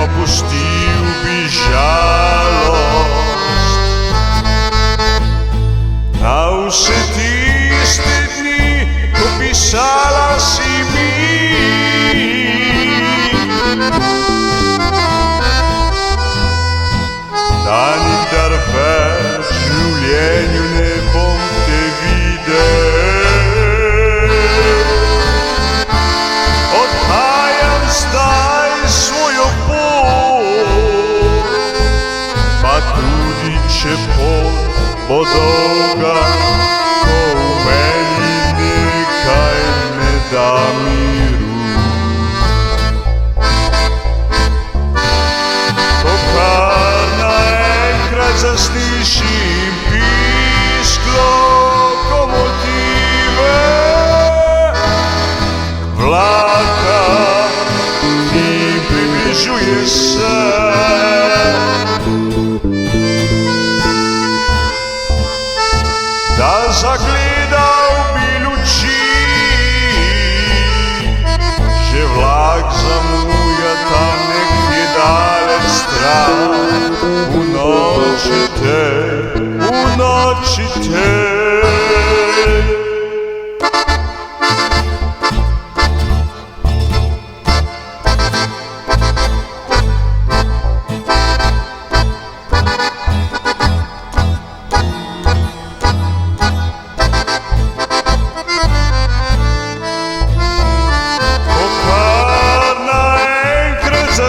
Opustil bi žalost a vse tiste dni, ko pisala si mi. Da nikdar več v življenju ne bom te videl. Odhajam zdaj svojo pot, pa tudi če pot bo dolga, ko v meni nekaj ne da miru. Ko kar naenkrat zaslišim pisk lokomotive, vlaka, ki približuje se. Da zagledal bi luči, že vlak zamuja tam nekje daleč stran. V noči tej, v noči tej.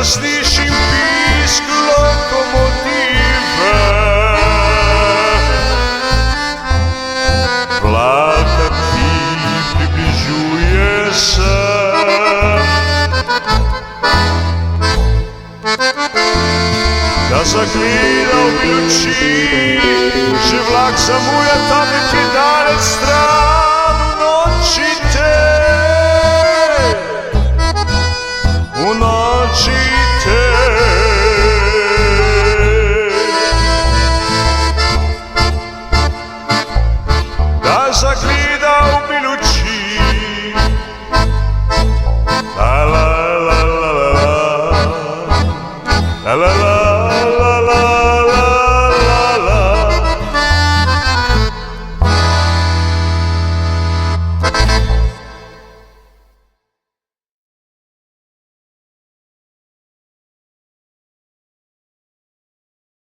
Slišim pisk lokomotive, vlaka, ki približuje se. Da zagledal bi luči, že vlak zamuja tam nekje daleč stran.